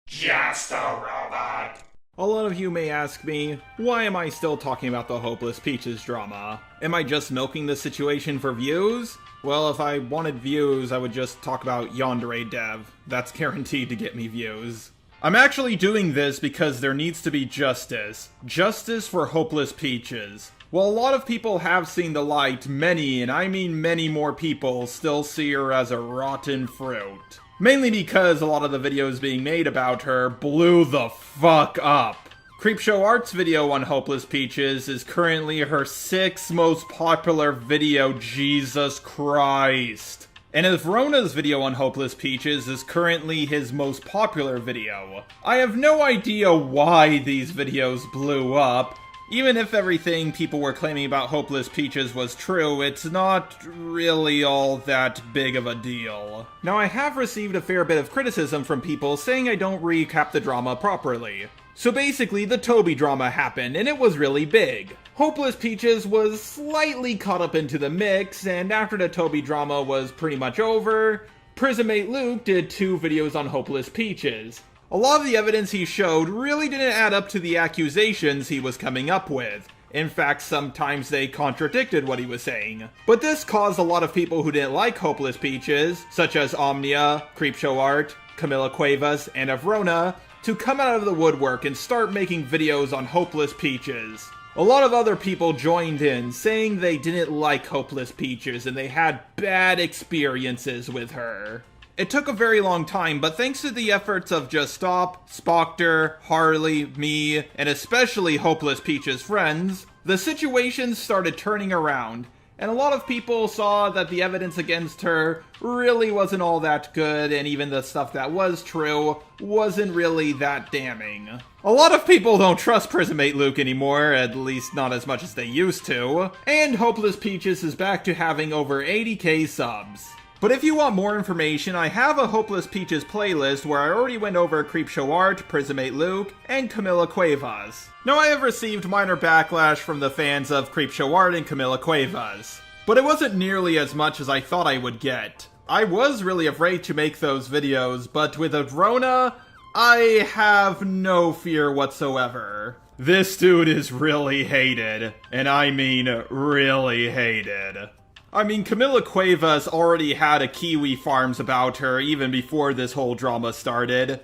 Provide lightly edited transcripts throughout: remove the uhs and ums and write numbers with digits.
Just a robot. A lot of you may ask me, why am I still talking about the Hopeless Peaches drama? Am I just milking the situation for views? Well, if I wanted views, I would just talk about Yandere Dev. That's guaranteed to get me views. I'm actually doing this because there needs to be justice. Justice for Hopeless Peaches. While a lot of people have seen the light, many, and I mean many more people, still see her as a rotten fruit. Mainly because a lot of the videos being made about her blew the fuck up. Creepshow Art's video on Hopeless Peaches is currently her 6th most popular video, Jesus Christ. And Avrona's video on Hopeless Peaches is currently his most popular video. I have no idea why these videos blew up. Even if everything people were claiming about Hopeless Peaches was true, it's not really all that big of a deal. Now, I have received a fair bit of criticism from people saying I don't recap the drama properly. So basically, the Toby drama happened, and it was really big. Hopeless Peaches was slightly caught up into the mix, and after the Toby drama was pretty much over, Prismate Luke did 2 videos on Hopeless Peaches. A lot of the evidence he showed really didn't add up to the accusations he was coming up with. In fact, sometimes they contradicted what he was saying. But this caused a lot of people who didn't like Hopeless Peaches, such as Omnia, Creepshow Art, Camila Cuevas, and Avrona, to come out of the woodwork and start making videos on Hopeless Peaches. A lot of other people joined in, saying they didn't like Hopeless Peaches and they had bad experiences with her. It took a very long time, but thanks to the efforts of Just Stop, Spocter, Harley, me, and especially Hopeless Peaches' friends, the situation started turning around, and a lot of people saw that the evidence against her really wasn't all that good, and even the stuff that was true wasn't really that damning. A lot of people don't trust Prismate Luke anymore, at least not as much as they used to, and Hopeless Peaches is back to having over 80k subs. But if you want more information, I have a Hopeless Peaches playlist where I already went over Creepshow Art, Prismate Luke, and Camila Cuevas. Now, I have received minor backlash from the fans of Creepshow Art and Camila Cuevas, but it wasn't nearly as much as I thought I would get. I was really afraid to make those videos, but with Avrona, I have no fear whatsoever. This dude is really hated, and I mean really hated. I mean, Camila Cuevas already had a Kiwi Farms about her even before this whole drama started,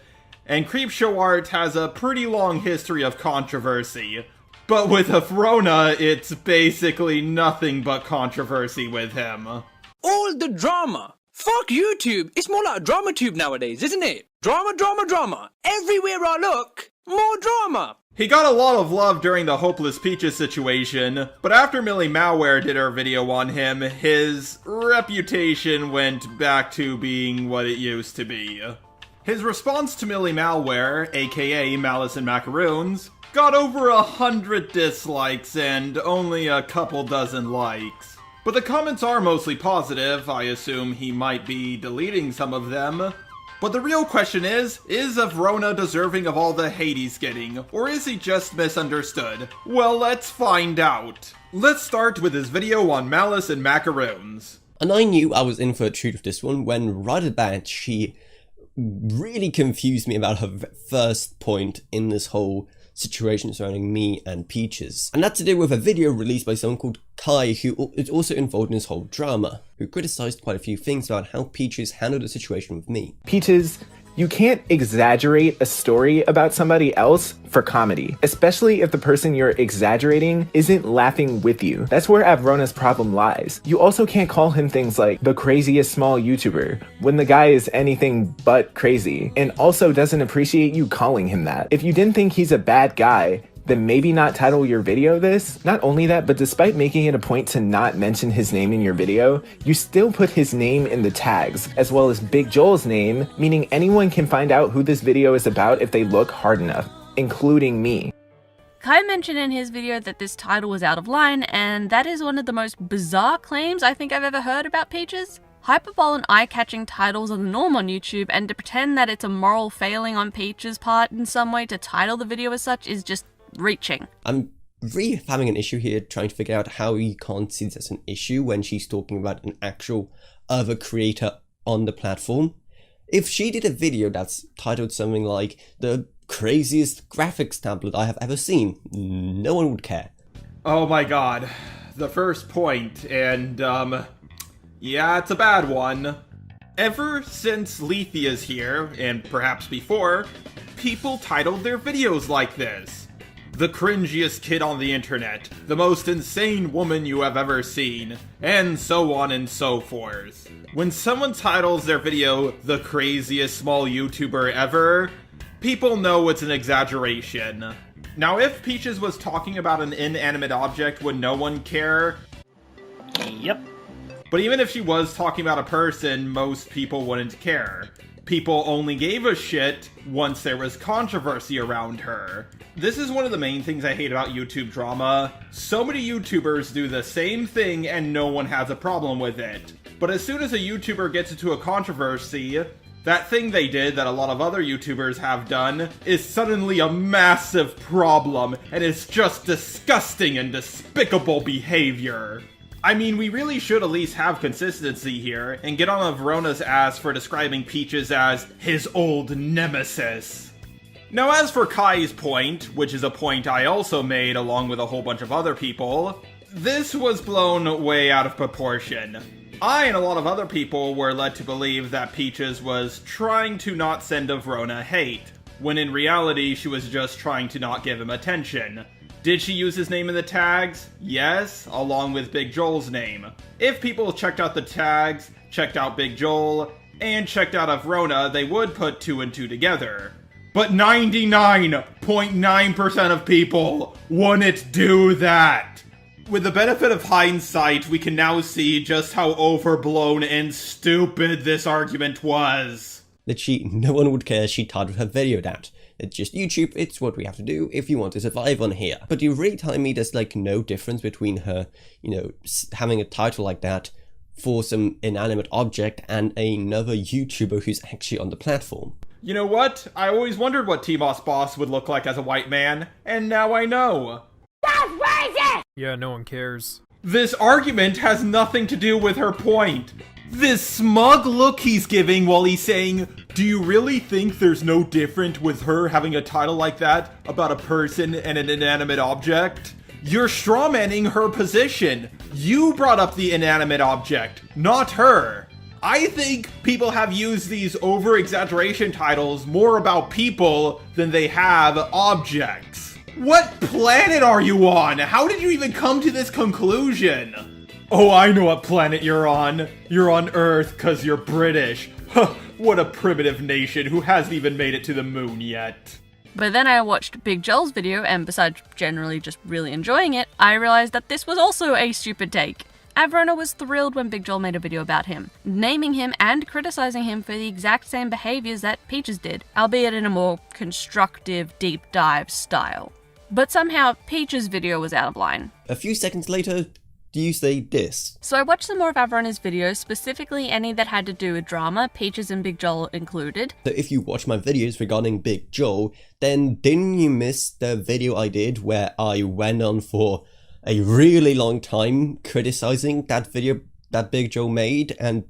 and Creepshow Art has a pretty long history of controversy. But with Avrona, it's basically nothing but controversy with him. All the drama! Fuck YouTube! It's more like DramaTube nowadays, isn't it? Drama, drama, drama! Everywhere I look, more drama! He got a lot of love during the Hopeless Peaches situation, but after Mali-Malware did her video on him, his reputation went back to being what it used to be. His response to Mali-Malware, aka MaliceAndMacarons, got over 100 dislikes and only a couple dozen likes. But the comments are mostly positive. I assume he might be deleting some of them. But the real question is Avrona deserving of all the hate he's getting, or is he just misunderstood? Well, let's find out. Let's start with his video on MaliceAndMacarons. And I knew I was in for a treat with this one when right at the bat she really confused me about her first point in this whole situation surrounding me and Peaches. And that's to do with a video released by someone called Kai, who is also involved in this whole drama, who criticized quite a few things about how Peaches handled the situation with me. Peaches, you can't exaggerate a story about somebody else for comedy, especially if the person you're exaggerating isn't laughing with you. That's where Avrona's problem lies. You also can't call him things like the craziest small YouTuber when the guy is anything but crazy, and also doesn't appreciate you calling him that. If you didn't think he's a bad guy, then maybe not title your video this. Not only that, but despite making it a point to not mention his name in your video, you still put his name in the tags, as well as Big Joel's name, meaning anyone can find out who this video is about if they look hard enough, including me. Kai mentioned in his video that this title was out of line, and that is one of the most bizarre claims I think I've ever heard about Peaches. Hyperbole and eye-catching titles are the norm on YouTube, and to pretend that it's a moral failing on Peache's part in some way to title the video as such is just reaching. I'm really having an issue here trying to figure out how you can't see this as an issue when she's talking about an actual other creator on the platform. If she did a video that's titled something like the craziest graphics tablet I have ever seen, no one would care. Oh my god. The first point, and yeah, it's a bad one. Ever since Lethea's here, and perhaps before, people titled their videos like this. The cringiest kid on the internet, the most insane woman you have ever seen, and so on and so forth. When someone titles their video, the craziest small YouTuber ever, people know it's an exaggeration. Now, if Peaches was talking about an inanimate object, would no one care? Yep. But even if she was talking about a person, most people wouldn't care. People only gave a shit once there was controversy around her. This is one of the main things I hate about YouTube drama. So many YouTubers do the same thing and no one has a problem with it. But as soon as a YouTuber gets into a controversy, that thing they did that a lot of other YouTubers have done is suddenly a massive problem, and it's just disgusting and despicable behavior. I mean, we really should at least have consistency here, and get on Avrona's ass for describing Peaches as his old nemesis. Now, as for Kai's point, which is a point I also made along with a whole bunch of other people, this was blown way out of proportion. I and a lot of other people were led to believe that Peaches was trying to not send Avrona hate, when in reality she was just trying to not give him attention. Did she use his name in the tags? Yes, along with Big Joel's name. If people checked out the tags, checked out Big Joel, and checked out Avrona, they would put 2 and 2 together. But 99.9% of people wouldn't do that. With the benefit of hindsight, we can now see just how overblown and stupid this argument was. That no one would care she titled her video that. It's just YouTube, it's what we have to do if you want to survive on here. But you're really telling me there's like no difference between her, having a title like that for some inanimate object and another YouTuber who's actually on the platform. You know what? I always wondered what T-Boss Boss would look like as a white man, and now I know. That's racist! Yeah, no one cares. This argument has nothing to do with her point. This smug look he's giving while he's saying, do you really think there's no difference with her having a title like that about a person and an inanimate object? You're strawmanning her position. You brought up the inanimate object, not her. I think people have used these over-exaggeration titles more about people than they have objects. What planet are you on? How did you even come to this conclusion? Oh, I know what planet you're on. You're on Earth 'cause you're British. Huh, what a primitive nation who hasn't even made it to the moon yet. But then I watched Big Joel's video, and besides generally just really enjoying it, I realized that this was also a stupid take. Avrona was thrilled when Big Joel made a video about him, naming him and criticizing him for the exact same behaviors that Peaches did, albeit in a more constructive, deep dive style. But somehow, Peaches' video was out of line. A few seconds later, do you say this? So I watched some more of Avrona's videos, specifically any that had to do with drama, Peaches and Big Joel included. So if you watch my videos regarding Big Joel, then didn't you miss the video I did where I went on for a really long time criticizing that video that Big Joel made and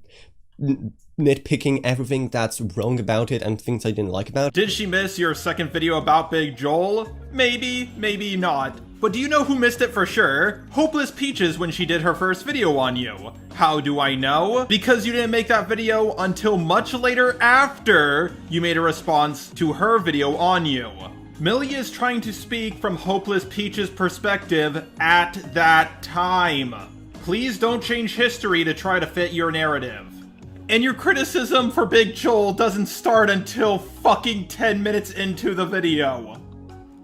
nitpicking everything that's wrong about it and things I didn't like about it? Did she miss your second video about Big Joel? Maybe, maybe not. But do you know who missed it for sure? Hopeless Peaches when she did her first video on you. How do I know? Because you didn't make that video until much later after you made a response to her video on you. Millie is trying to speak from Hopeless Peaches' perspective at that time. Please don't change history to try to fit your narrative. And your criticism for Big Joel doesn't start until fucking 10 minutes into the video.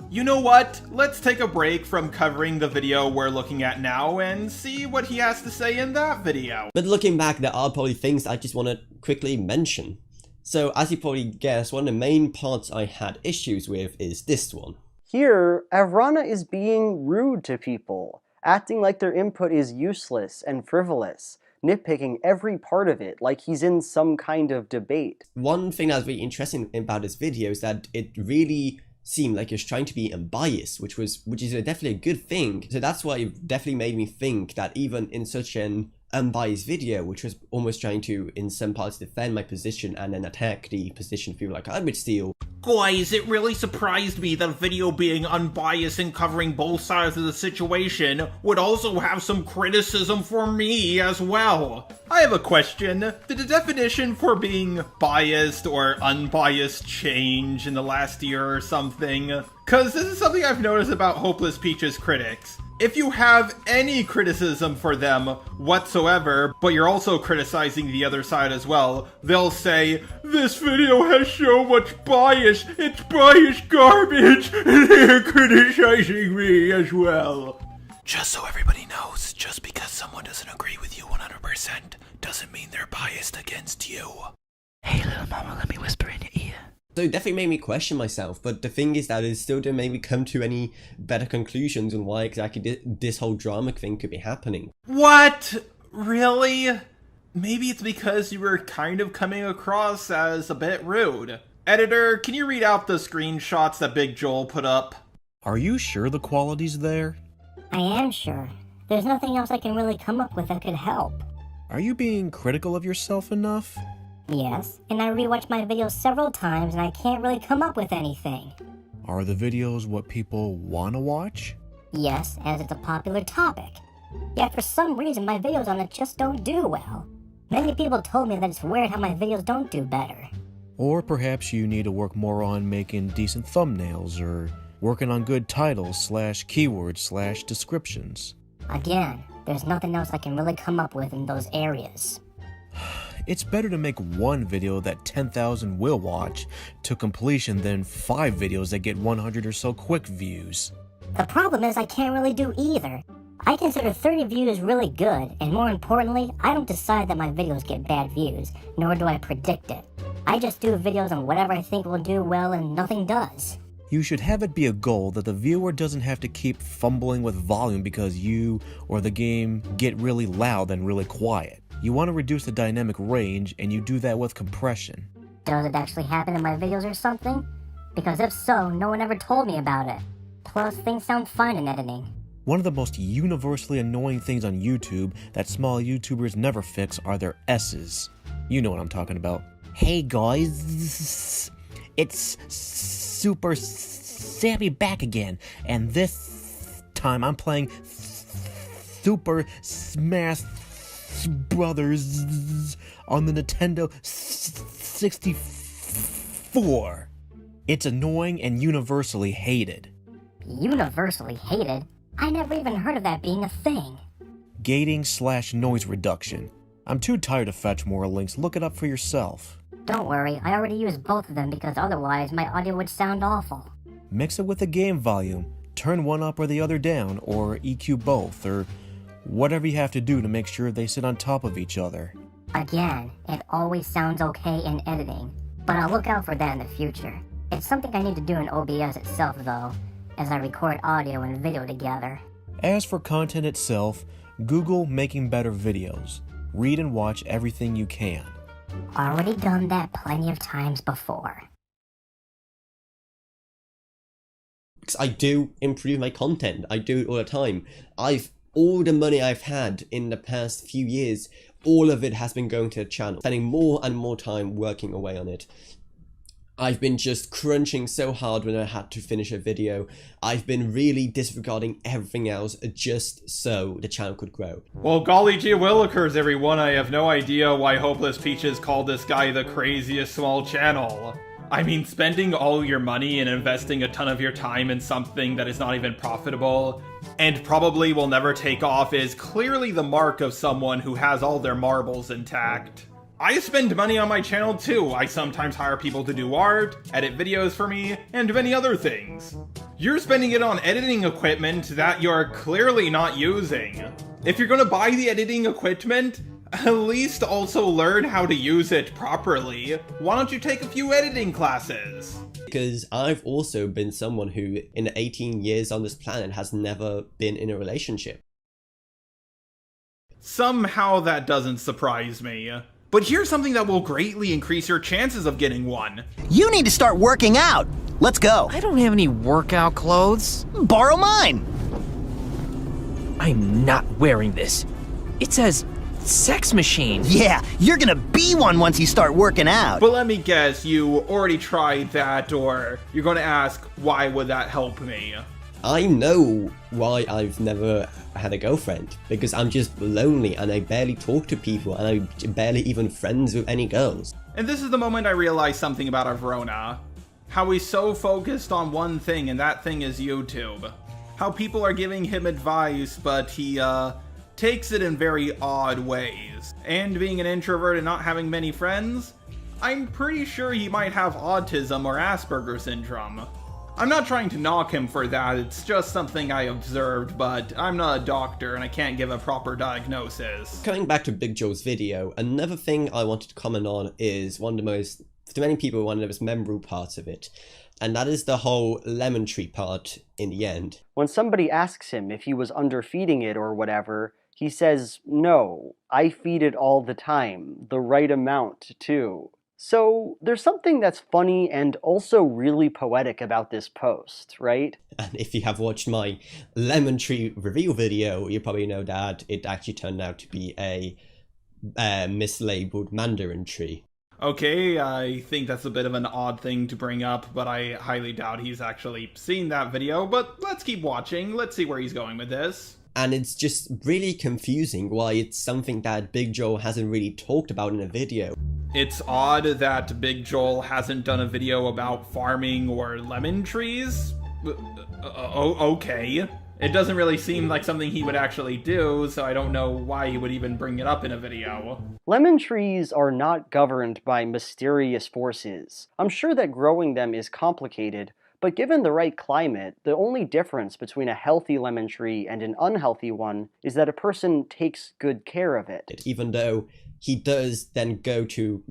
You know what? Let's take a break from covering the video we're looking at now and see what he has to say in that video. But looking back, there are probably things I just want to quickly mention. So as you probably guessed, one of the main parts I had issues with is this one. Here, Avrona is being rude to people, acting like their input is useless and frivolous, nitpicking every part of it like he's in some kind of debate. One thing that's really interesting about this video is that it really seemed like it's trying to be unbiased, which is definitely a good thing. So that's why it definitely made me think that even in such an unbiased video, which was almost trying to, in some parts, defend my position and then attack the position people like I would steal. Guys, it really surprised me that a video being unbiased and covering both sides of the situation would also have some criticism for me as well. I have a question. Did the definition for being biased or unbiased change in the last year or something? Cause this is something I've noticed about Hopeless Peaches critics. If you have any criticism for them whatsoever, but you're also criticizing the other side as well, they'll say, "This video has so much bias, it's bias garbage, and they're criticizing me as well." Just so everybody knows, just because someone doesn't agree with you 100% doesn't mean they're biased against you. Hey little mama, let me whisper in your ear. So it definitely made me question myself, but the thing is that it still didn't make me come to any better conclusions on why exactly this whole drama thing could be happening. What? Really? Maybe it's because you were kind of coming across as a bit rude. Editor, can you read out the screenshots that Big Joel put up? Are you sure the quality's there? I am sure. There's nothing else I can really come up with that could help. Are you being critical of yourself enough? Yes, and I rewatched my videos several times and I can't really come up with anything. Are the videos what people want to watch? Yes, as it's a popular topic. Yet for some reason my videos on it just don't do well. Many people told me that it's weird how my videos don't do better. Or perhaps you need to work more on making decent thumbnails or working on good titles / keywords / descriptions. Again, there's nothing else I can really come up with in those areas. It's better to make one video that 10,000 will watch to completion than 5 videos that get 100 or so quick views. The problem is I can't really do either. I consider 30 views really good, and more importantly, I don't decide that my videos get bad views, nor do I predict it. I just do videos on whatever I think will do well and nothing does. You should have it be a goal that the viewer doesn't have to keep fumbling with volume because you or the game get really loud and really quiet. You want to reduce the dynamic range, and you do that with compression. Does it actually happen in my videos or something? Because if so, no one ever told me about it. Plus, things sound fine in editing. One of the most universally annoying things on YouTube that small YouTubers never fix are their S's. You know what I'm talking about. Hey guys, it's Super Sammy back again, and this time I'm playing Super Smash Brothers on the Nintendo 64. It's annoying and universally hated. Universally hated? I never even heard of that being a thing. Gating / noise reduction. I'm too tired to fetch more links. Look it up for yourself. Don't worry, I already use both of them because otherwise my audio would sound awful. Mix it with the game volume. Turn one up or the other down, or EQ both, or whatever you have to do to make sure they sit on top of each other. Again, it always sounds okay in editing, but I'll look out for that in the future. It's something I need to do in OBS itself though, as I record audio and video together. As for content itself, Google making better videos. Read and watch everything you can. Already done that plenty of times before. I do improve my content. I do it all the time. All the money I've had in the past few years, all of it has been going to the channel. Spending more and more time working away on it. I've been just crunching so hard when I had to finish a video. I've been really disregarding everything else just so the channel could grow. Well, golly gee willikers, everyone, I have no idea why Hopeless Peaches called this guy the craziest small channel. I mean, spending all your money and investing a ton of your time in something that is not even profitable, and probably will never take off, is clearly the mark of someone who has all their marbles intact. I spend money on my channel too. I sometimes hire people to do art, edit videos for me, and many other things. You're spending it on editing equipment that you're clearly not using. If you're gonna buy the editing equipment, at least also learn how to use it properly. Why don't you take a few editing classes? Because I've also been someone who, in the 18 years on this planet, has never been in a relationship. Somehow that doesn't surprise me. But here's something that will greatly increase your chances of getting one. You need to start working out. Let's go. I don't have any workout clothes. Borrow mine. I'm not wearing this. It says sex machine. Yeah, you're gonna be one once you start working out. But let me guess, you already tried that, or you're gonna ask, why would that help me? I know why I've never had a girlfriend, because I'm just lonely and I barely talk to people and I'm barely even friends with any girls. And this is the moment I realized something about Avrona. How he's so focused on one thing, and that thing is YouTube. How people are giving him advice, but he takes it in very odd ways. And being an introvert and not having many friends, I'm pretty sure he might have autism or Asperger's syndrome. I'm not trying to knock him for that, it's just something I observed, but I'm not a doctor and I can't give a proper diagnosis. Coming back to Big Joel's video, another thing I wanted to comment on is one of the most, to many people, one of the most memorable parts of it. And that is the whole lemon tree part in the end. When somebody asks him if he was underfeeding it or whatever, he says, "No, I feed it all the time, the right amount too." So there's something that's funny and also really poetic about this post, right? And if you have watched my lemon tree reveal video, you probably know that it actually turned out to be a mislabeled mandarin tree. Okay, I think that's a bit of an odd thing to bring up, but I highly doubt he's actually seen that video, but let's keep watching, let's see where he's going with this. And it's just really confusing why it's something that Big Joel hasn't really talked about in a video. It's odd that Big Joel hasn't done a video about farming or lemon trees? Okay. It doesn't really seem like something he would actually do, so I don't know why he would even bring it up in a video. Lemon trees are not governed by mysterious forces. I'm sure that growing them is complicated, but given the right climate, the only difference between a healthy lemon tree and an unhealthy one is that a person takes good care of it. Even though he does then go to,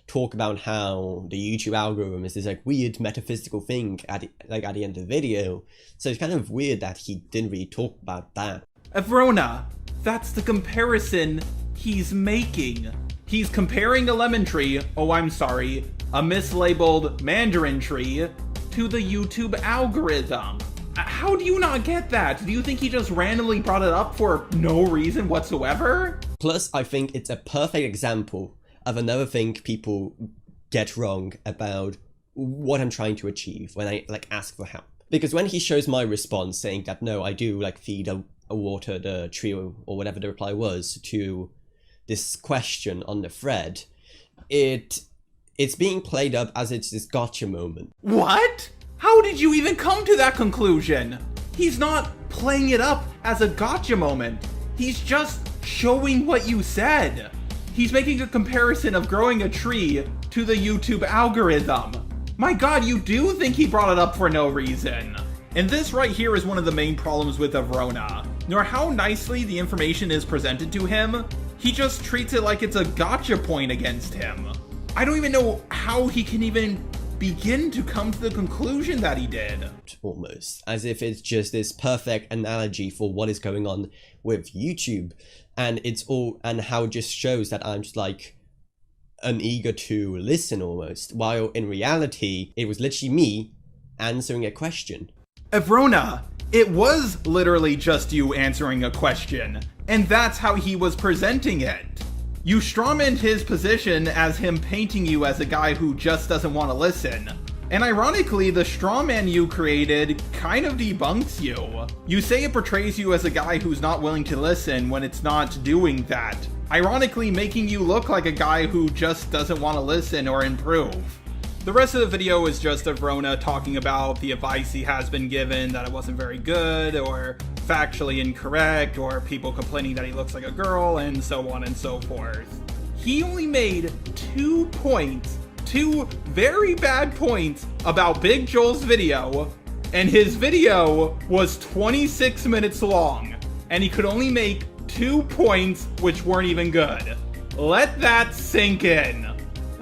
talk about how the YouTube algorithm is this like weird metaphysical thing at the end of the video. So it's kind of weird that he didn't really talk about that. Avrona, that's the comparison he's making. He's comparing a lemon tree, a mislabeled mandarin tree, to the YouTube algorithm. How do you not get that? Do you think he just randomly brought it up for no reason whatsoever? Plus, I think it's a perfect example of another thing people get wrong about what I'm trying to achieve when I ask for help. Because when he shows my response saying that no, I do feed a water the tree or whatever the reply was to this question on the thread, it's being played up as it's this gotcha moment. What? How did you even come to that conclusion? He's not playing it up as a gotcha moment. He's just showing what you said. He's making a comparison of growing a tree to the YouTube algorithm. My god, you do think he brought it up for no reason. And this right here is one of the main problems with Avrona. Nor how nicely the information is presented to him, he just treats it like it's a gotcha point against him. I don't even know how he can even begin to come to the conclusion that he did. Almost as if it's just this perfect analogy for what is going on with YouTube, and how it just shows that I'm just uneager to listen almost, while in reality it was literally me answering a question. Avrona, it was literally just you answering a question, and that's how he was presenting it. You strawmanned his position as him painting you as a guy who just doesn't want to listen. And ironically, the strawman you created kind of debunks you. You say it portrays you as a guy who's not willing to listen when it's not doing that. Ironically, making you look like a guy who just doesn't want to listen or improve. The rest of the video is just Avrona talking about the advice he has been given, that it wasn't very good, or factually incorrect, or people complaining that he looks like a girl, and so on and so forth. He only made 2 points, 2 very bad points about Big Joel's video, and his video was 26 minutes long, and he could only make 2 points which weren't even good. Let that sink in.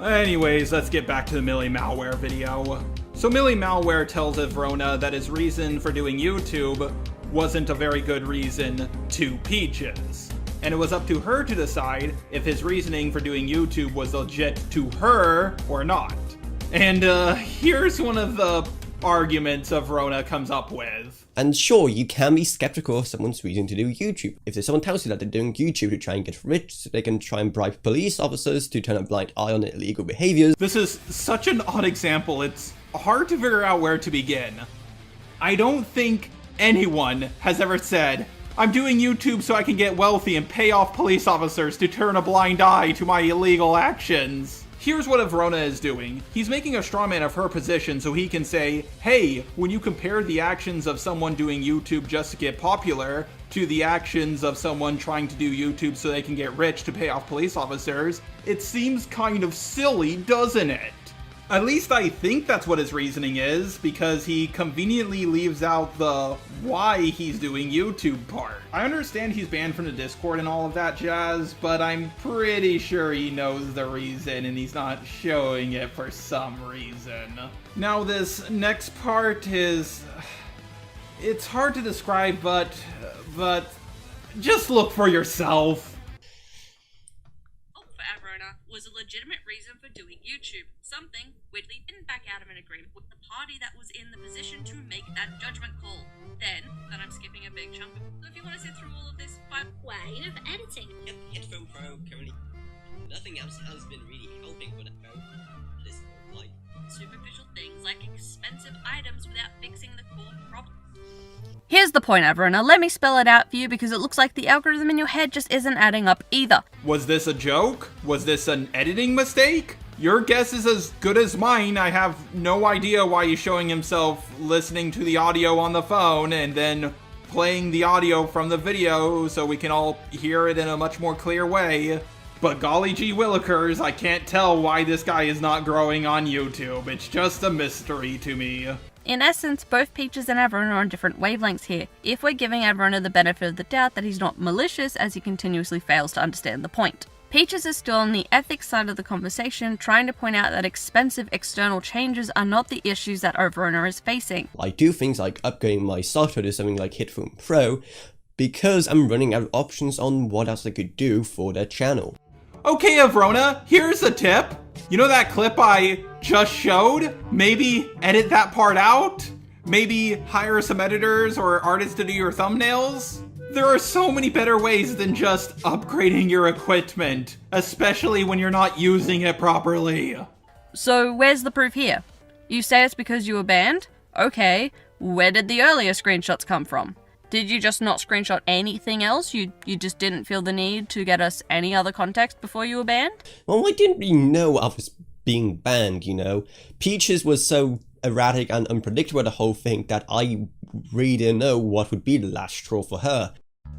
Anyways, let's get back to the Mali-Malware video. So Mali-Malware tells Avrona that his reason for doing YouTube wasn't a very good reason to Peaches. and it was up to her to decide if his reasoning for doing YouTube was legit to her or not. And here's one of the arguments Avrona comes up with. And sure, you can be skeptical of someone's reason to do YouTube. If there's someone tells you that they're doing YouTube to try and get rich, so they can try and bribe police officers to turn a blind eye on illegal behaviors. This is such an odd example, it's hard to figure out where to begin. I don't think anyone has ever said, I'm doing YouTube so I can get wealthy and pay off police officers to turn a blind eye to my illegal actions. Here's what Avrona is doing. He's making a straw man of her position so he can say, hey, when you compare the actions of someone doing YouTube just to get popular to the actions of someone trying to do YouTube so they can get rich to pay off police officers, it seems kind of silly, doesn't it? At least I think that's what his reasoning is, because he conveniently leaves out the why he's doing YouTube part. I understand he's banned from the Discord and all of that jazz, but I'm pretty sure he knows the reason and he's not showing it for some reason. Now this next part is... it's hard to describe, but just look for yourself. For Avrona was a legitimate reason for doing YouTube, something Whitley didn't back out of an agreement with the party that was in the position to make that judgment call. Then, I'm skipping a big chunk, so if you want to sit through all of this, fine. Way of editing. Headphone Pro currently, nothing else has been really helping with that Pro. This like superficial things like expensive items without fixing the core problem. Here's the point, Avrona. Let me spell it out for you because it looks like the algorithm in your head just isn't adding up either. Was this a joke? Was this an editing mistake? Your guess is as good as mine. I have no idea why he's showing himself listening to the audio on the phone and then playing the audio from the video so we can all hear it in a much more clear way. But golly gee willikers, I can't tell why this guy is not growing on YouTube. It's just a mystery to me. In essence, both Peaches and Avrona are on different wavelengths here, if we're giving Avrona the benefit of the doubt that he's not malicious as he continuously fails to understand the point. Peaches is still on the ethics side of the conversation, trying to point out that expensive external changes are not the issues that Avrona is facing. I do things like upgrading my software to something like Headphone Pro because I'm running out of options on what else I could do for that channel. Okay, Avrona, here's a tip. You know that clip I just showed? Maybe edit that part out? Maybe hire some editors or artists to do your thumbnails? There are so many better ways than just upgrading your equipment, especially when you're not using it properly. So where's the proof here? You say it's because you were banned? Okay, where did the earlier screenshots come from? Did you just not screenshot anything else? You just didn't feel the need to get us any other context before you were banned? Well, I didn't really know I was being banned, you know. Peaches was so erratic and unpredictable the whole thing that I really didn't know what would be the last straw for her.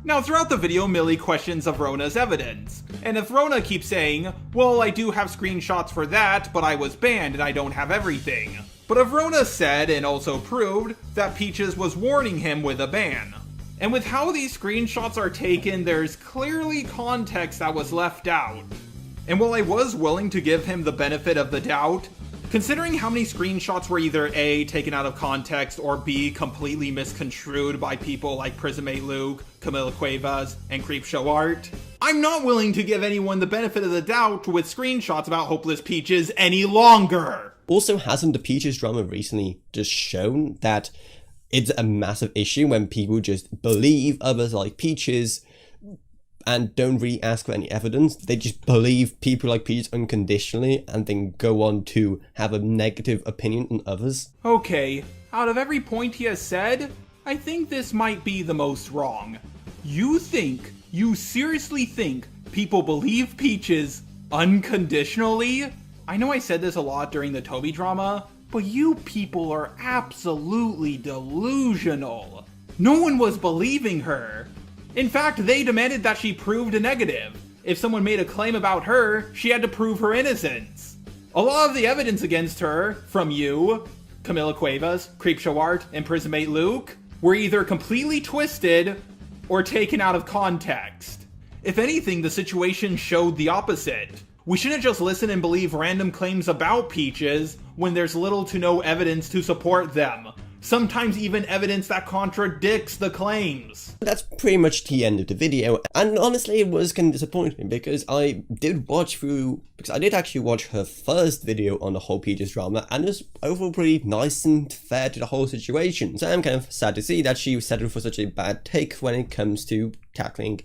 Now throughout the video, Millie questions Avrona's evidence, and Avrona keeps saying, well, I do have screenshots for that, but I was banned and I don't have everything. But Avrona said, and also proved, that Peaches was warning him with a ban. And with how these screenshots are taken, there's clearly context that was left out. And while I was willing to give him the benefit of the doubt, considering how many screenshots were either A, taken out of context, or B, completely misconstrued by people like Prismate Luke, Camila Cuevas, and Creepshow Art, I'm not willing to give anyone the benefit of the doubt with screenshots about Hopeless Peaches any longer. Also, hasn't the Peaches drama recently just shown that it's a massive issue when people just believe others like Peaches and don't really ask for any evidence? They just believe people like Peaches unconditionally and then go on to have a negative opinion on others. Okay, out of every point he has said, I think this might be the most wrong. You seriously think people believe Peaches unconditionally? I know I said this a lot during the Toby drama, but you people are absolutely delusional. No one was believing her. In fact, they demanded that she proved a negative. If someone made a claim about her, she had to prove her innocence. A lot of the evidence against her, from you, Camila Cuevas, Creepshow Art, and Prismate Luke, were either completely twisted or taken out of context. If anything, the situation showed the opposite. We shouldn't just listen and believe random claims about Peaches when there's little to no evidence to support them. sometimes even evidence that contradicts the claims. That's pretty much the end of the video, and honestly it was kind of disappointing because I did actually watch her first video on the whole Peaches drama, and it was overall pretty nice and fair to the whole situation. So I'm kind of sad to see that she settled for such a bad take when it comes to tackling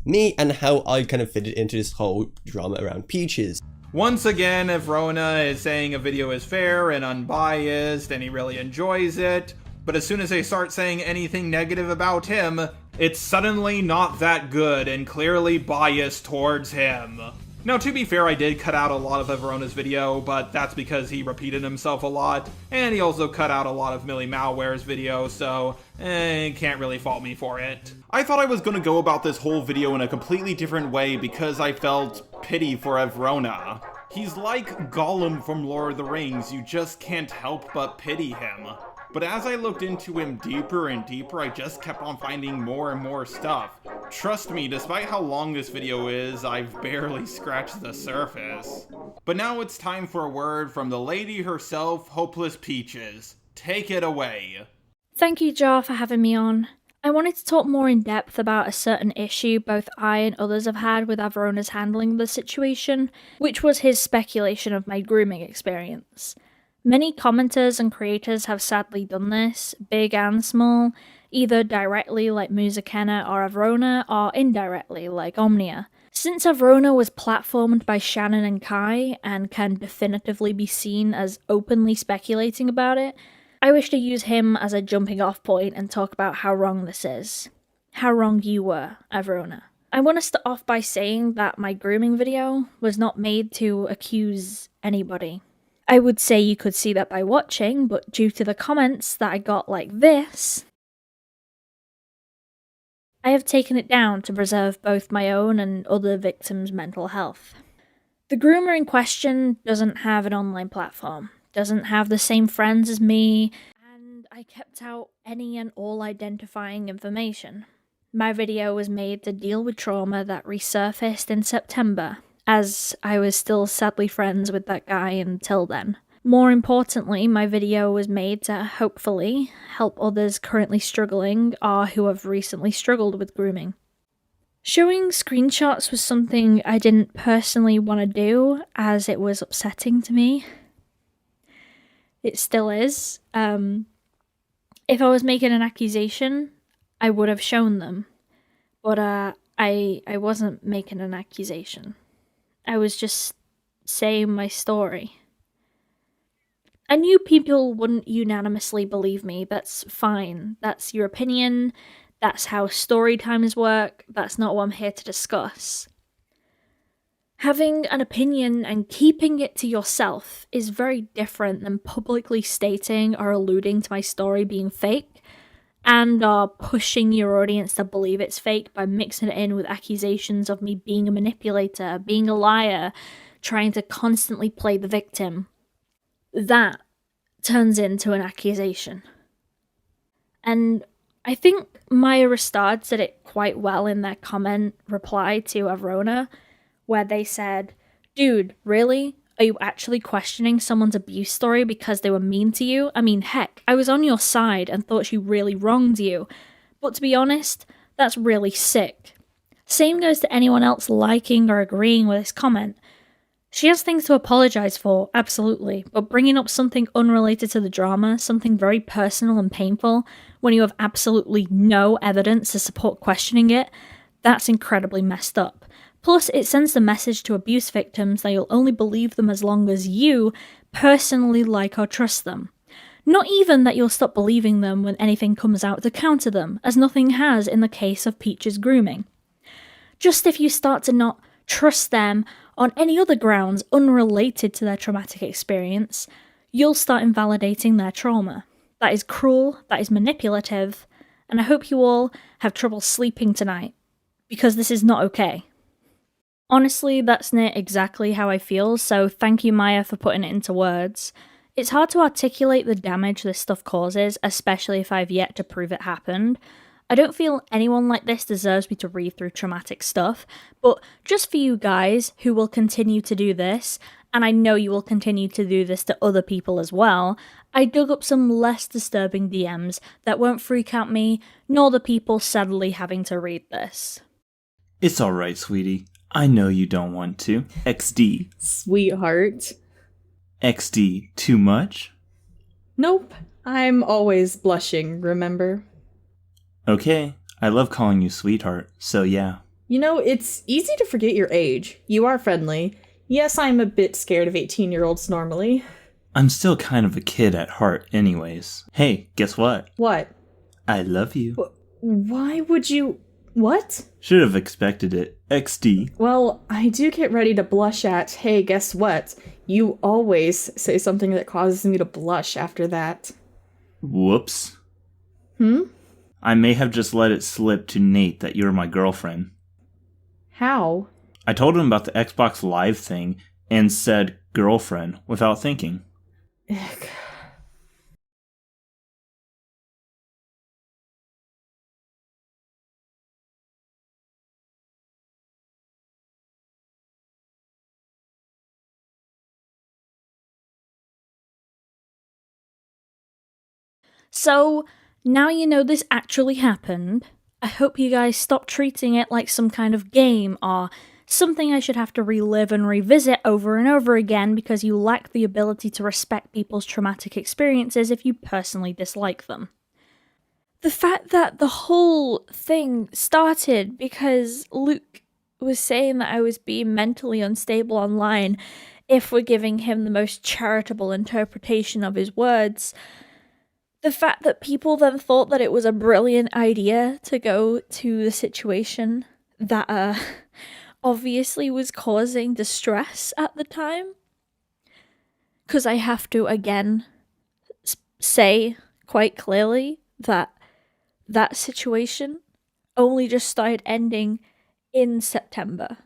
me and how I kind of fitted into this whole drama around Peaches. Once again, Avrona is saying a video is fair and unbiased and he really enjoys it, but as soon as they start saying anything negative about him, it's suddenly not that good and clearly biased towards him. Now, to be fair, I did cut out a lot of Avrona's video, but that's because he repeated himself a lot, and he also cut out a lot of Mali-Malware's video, so can't really fault me for it. I thought I was going to go about this whole video in a completely different way because I felt pity for Avrona. He's like Gollum from Lord of the Rings, you just can't help but pity him. But as I looked into him deeper and deeper, I just kept on finding more and more stuff. Trust me, despite how long this video is, I've barely scratched the surface. But now it's time for a word from the lady herself, Hopeless Peaches. Take it away. Thank you, Jar, for having me on. I wanted to talk more in depth about a certain issue both I and others have had with Avrona's handling of the situation, which was his speculation of my grooming experience. Many commenters and creators have sadly done this, big and small, either directly like Musakenna or Avrona, or indirectly like Omnia. Since Avrona was platformed by Shannon and Kai, and can definitively be seen as openly speculating about it, I wish to use him as a jumping off point and talk about how wrong this is. How wrong you were, Avrona. I want to start off by saying that my grooming video was not made to accuse anybody. I would say you could see that by watching, but due to the comments that I got like this, I have taken it down to preserve both my own and other victims' mental health. The groomer in question doesn't have an online platform, doesn't have the same friends as me, and I kept out any and all identifying information. My video was made to deal with trauma that resurfaced in September, as I was still sadly friends with that guy until then. More importantly, my video was made to hopefully help others currently struggling or who have recently struggled with grooming. Showing screenshots was something I didn't personally want to do, as it was upsetting to me. It still is. If I was making an accusation, I would have shown them. But I wasn't making an accusation. I was just saying my story. I knew people wouldn't unanimously believe me. That's fine. That's your opinion. That's how story times work. That's not what I'm here to discuss. Having an opinion and keeping it to yourself is very different than publicly stating or alluding to my story being fake, and pushing your audience to believe it's fake by mixing it in with accusations of me being a manipulator, being a liar, trying to constantly play the victim. That turns into an accusation. And I think Maya Ristad said it quite well in their comment reply to Avrona, where they said, "Dude, really? Are you actually questioning someone's abuse story because they were mean to you? I mean, heck, I was on your side and thought she really wronged you. But to be honest, that's really sick." Same goes to anyone else liking or agreeing with this comment. She has things to apologize for, absolutely, but bringing up something unrelated to the drama, something very personal and painful, when you have absolutely no evidence to support questioning it, that's incredibly messed up. Plus, it sends the message to abuse victims that you'll only believe them as long as you personally like or trust them. Not even that you'll stop believing them when anything comes out to counter them, as nothing has in the case of Peache's grooming. Just if you start to not trust them on any other grounds unrelated to their traumatic experience, you'll start invalidating their trauma. That is cruel, that is manipulative, and I hope you all have trouble sleeping tonight, because this is not okay. Honestly, that's not exactly how I feel, so thank you, Maya, for putting it into words. It's hard to articulate the damage this stuff causes, especially if I've yet to prove it happened. I don't feel anyone like this deserves me to read through traumatic stuff, but just for you guys who will continue to do this, and I know you will continue to do this to other people as well, I dug up some less disturbing DMs that won't freak out me, nor the people sadly having to read this. It's alright, sweetie. I know you don't want to. XD. Sweetheart. XD. Too much? Nope. I'm always blushing, remember? Okay. I love calling you sweetheart, so yeah. You know, it's easy to forget your age. You are friendly. Yes, I'm a bit scared of 18-year-olds normally. I'm still kind of a kid at heart anyways. Hey, guess what? What? I love you. Why would you... What? Should have expected it. XD. Well, I do get ready to blush at, hey, guess what? You always say something that causes me to blush after that. Whoops. Hmm? I may have just let it slip to Nate that you're my girlfriend. How? I told him about the Xbox Live thing and said girlfriend without thinking. Ugh. So, now you know this actually happened, I hope you guys stop treating it like some kind of game or something I should have to relive and revisit over and over again because you lack the ability to respect people's traumatic experiences if you personally dislike them. The fact that the whole thing started because Luke was saying that I was being mentally unstable online, if we're giving him the most charitable interpretation of his words. The fact that people then thought that it was a brilliant idea to go to the situation that obviously was causing distress at the time. Because I have to again say quite clearly that that situation only just started ending in September.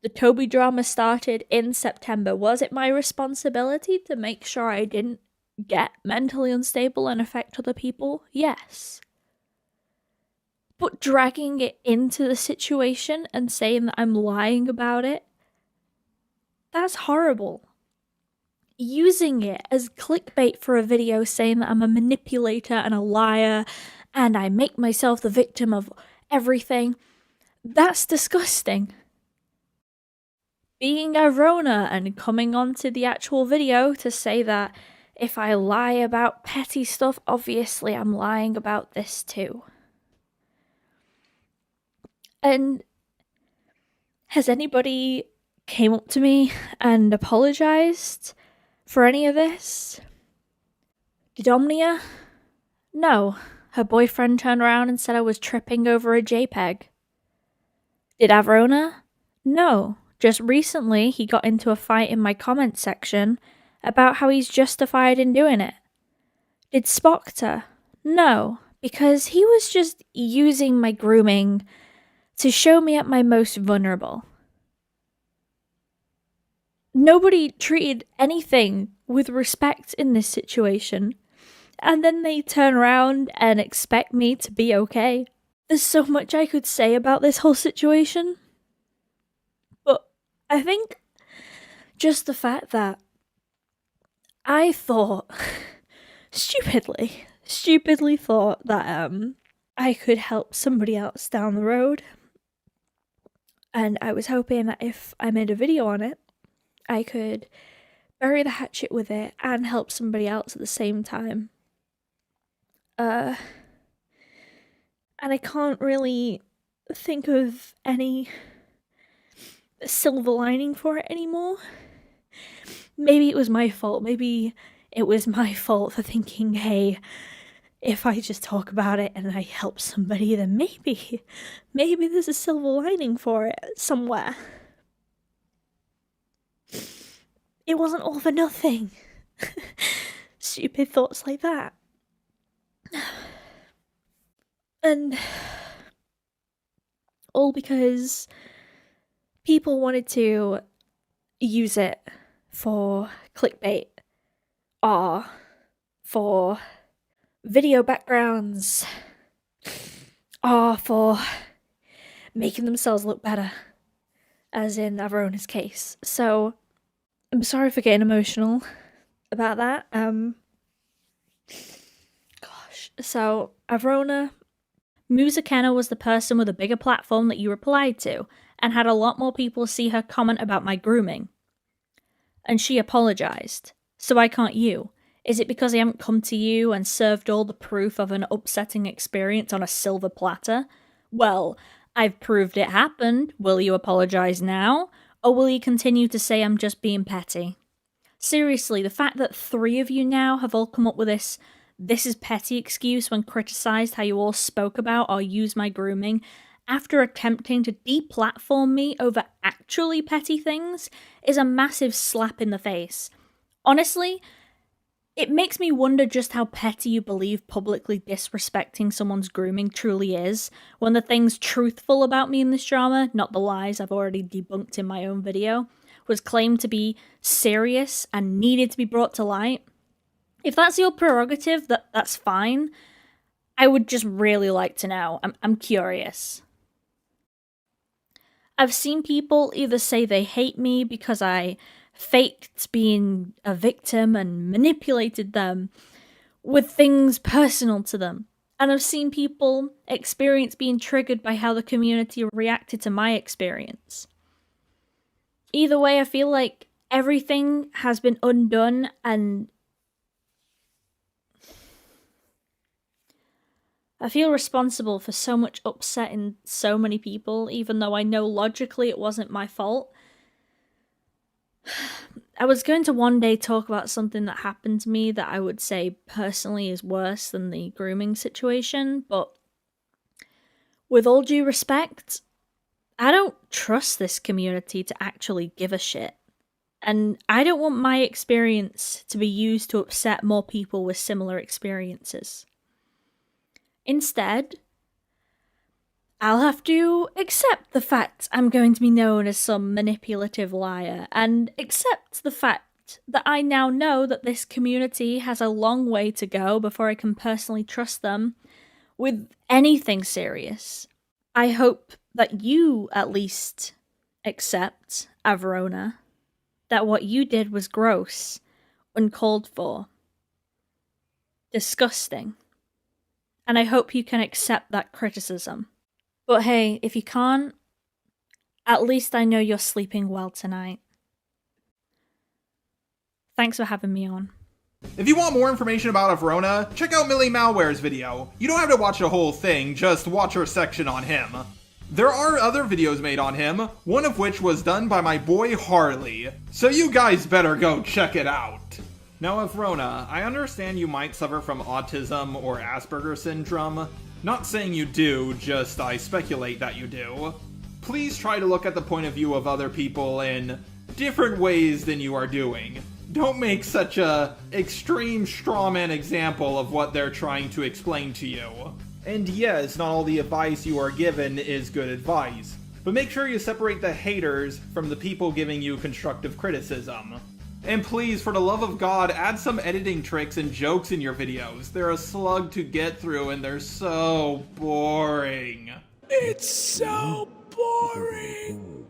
The Toby drama started in September. Was it my responsibility to make sure I didn't get mentally unstable and affect other people? Yes. But dragging it into the situation and saying that I'm lying about it, that's horrible. Using it as clickbait for a video saying that I'm a manipulator and a liar and I make myself the victim of everything, that's disgusting. Being Avrona and coming onto the actual video to say that if I lie about petty stuff, obviously I'm lying about this too. And has anybody came up to me and apologized for any of this? Did Omnia? No. Her boyfriend turned around and said I was tripping over a JPEG. Did Avrona? No. Just recently he got into a fight in my comments section about how he's justified in doing it. Did Spoctor? No, because he was just using my grooming to show me at my most vulnerable. Nobody treated anything with respect in this situation, and then they turn around and expect me to be okay. There's so much I could say about this whole situation, but I think just the fact that I thought, stupidly thought that I could help somebody else down the road. And I was hoping that if I made a video on it, I could bury the hatchet with it and help somebody else at the same time. And I can't really think of any silver lining for it anymore. Maybe it was my fault. Maybe it was my fault for thinking, hey, if I just talk about it and I help somebody, then maybe there's a silver lining for it somewhere. It wasn't all for nothing. Stupid thoughts like that. And all because people wanted to use it for clickbait or for video backgrounds. for making themselves look better, as in Avrona's case. So, I'm sorry for getting emotional about that. So, Avrona, Musakena was the person with a bigger platform that you replied to, and had a lot more people see her comment about my grooming. And she apologized. So why can't you? Is it because I haven't come to you and served all the proof of an upsetting experience on a silver platter? Well, I've proved it happened. Will you apologize now? Or will you continue to say I'm just being petty? Seriously, the fact that 3 of you now have all come up with this is petty excuse when criticized how you all spoke about or used my grooming after attempting to deplatform me over actually petty things is a massive slap in the face. Honestly, it makes me wonder just how petty you believe publicly disrespecting someone's grooming truly is, when the things truthful about me in this drama, not the lies I've already debunked in my own video, was claimed to be serious and needed to be brought to light. If that's your prerogative, that's fine. I would just really like to know. I'm curious. I've seen people either say they hate me because I faked being a victim and manipulated them with things personal to them. And I've seen people experience being triggered by how the community reacted to my experience. Either way, I feel like everything has been undone, and I feel responsible for so much upset in so many people, even though I know logically it wasn't my fault. I was going to one day talk about something that happened to me that I would say personally is worse than the grooming situation, but with all due respect, I don't trust this community to actually give a shit. And I don't want my experience to be used to upset more people with similar experiences. Instead, I'll have to accept the fact I'm going to be known as some manipulative liar, and accept the fact that I now know that this community has a long way to go before I can personally trust them with anything serious. I hope that you at least accept, Avrona, that what you did was gross, uncalled for, disgusting. And I hope you can accept that criticism. But hey, if you can't, at least I know you're sleeping well tonight. Thanks for having me on. If you want more information about Avrona, check out Mali-Malware's video. You don't have to watch the whole thing, just watch her section on him. There are other videos made on him, one of which was done by my boy Harley, so you guys better go check it out. Now Avrona, I understand you might suffer from autism or Asperger's syndrome. Not saying you do, just I speculate that you do. Please try to look at the point of view of other people in different ways than you are doing. Don't make such a extreme strawman example of what they're trying to explain to you. And yes, not all the advice you are given is good advice, but make sure you separate the haters from the people giving you constructive criticism. And please, for the love of God, add some editing tricks and jokes in your videos. They're a slug to get through and they're so boring. It's so boring.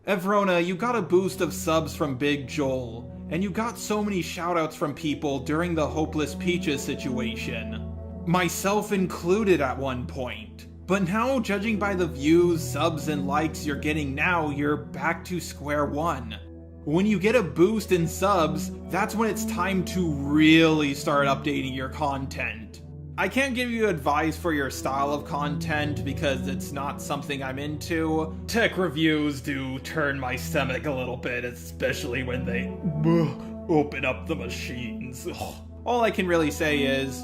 Avrona, you got a boost of subs from Big Joel, and you got so many shoutouts from people during the Hopeless Peaches situation. Myself included at one point. But now, judging by the views, subs, and likes you're getting now, you're back to square one. When you get a boost in subs, that's when it's time to really start updating your content. I can't give you advice for your style of content because it's not something I'm into. Tech reviews do turn my stomach a little bit, especially when they open up the machines. All I can really say is,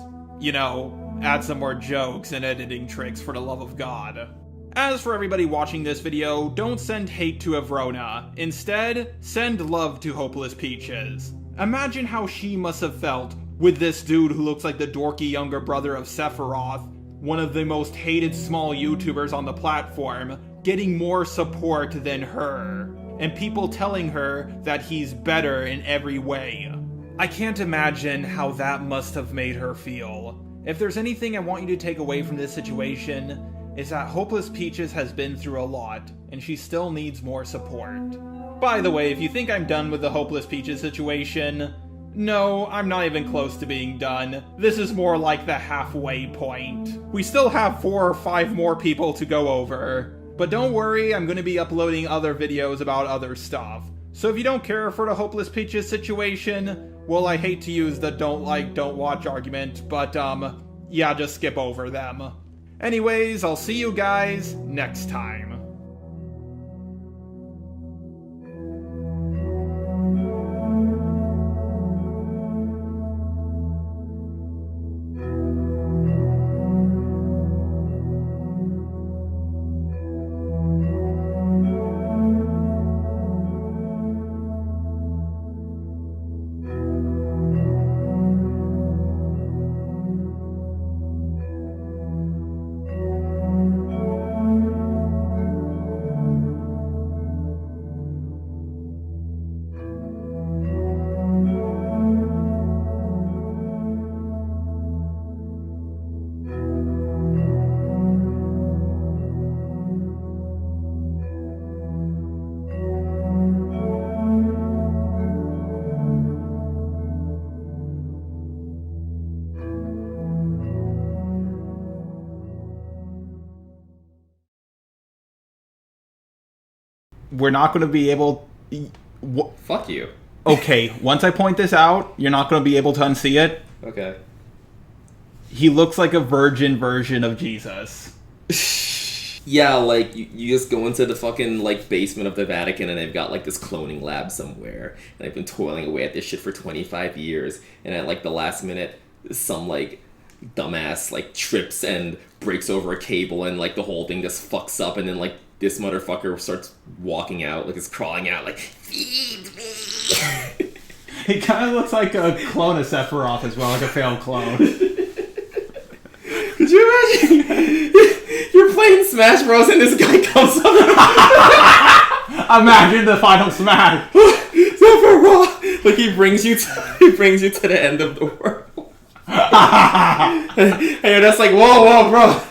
add some more jokes and editing tricks for the love of God. As for everybody watching this video, don't send hate to Avrona. Instead, send love to Hopeless Peaches. Imagine how she must have felt with this dude who looks like the dorky younger brother of Sephiroth, one of the most hated small YouTubers on the platform, getting more support than her, and people telling her that he's better in every way. I can't imagine how that must have made her feel. If there's anything I want you to take away from this situation, it's that Hopeless Peaches has been through a lot, and she still needs more support. By the way, if you think I'm done with the Hopeless Peaches situation, no, I'm not even close to being done. This is more like the halfway point. We still have 4 or 5 more people to go over. But don't worry, I'm going to be uploading other videos about other stuff. So if you don't care for the Hopeless Peaches situation, well, I hate to use the don't like, don't watch argument, but yeah, just skip over them. Anyways, I'll see you guys next time. We're not going to be able... Fuck you. Okay, once I point this out, you're not going to be able to unsee it. Okay. He looks like a virgin version of Jesus. Yeah, like, you just go into the fucking, like, basement of the Vatican and they've got, like, this cloning lab somewhere. And I've been toiling away at this shit for 25 years. And at, like, the last minute, some, like, dumbass, like, trips and breaks over a cable and, like, the whole thing just fucks up. And then, like, this motherfucker starts walking out, like, it's crawling out, like, feed me! He kind of looks like a clone of Sephiroth as well, like a failed clone. Could you imagine? You're playing Smash Bros. And this guy comes up. Imagine the final Smash. Sephiroth! Like, he brings you to the end of the world. And you're just like, whoa, bro.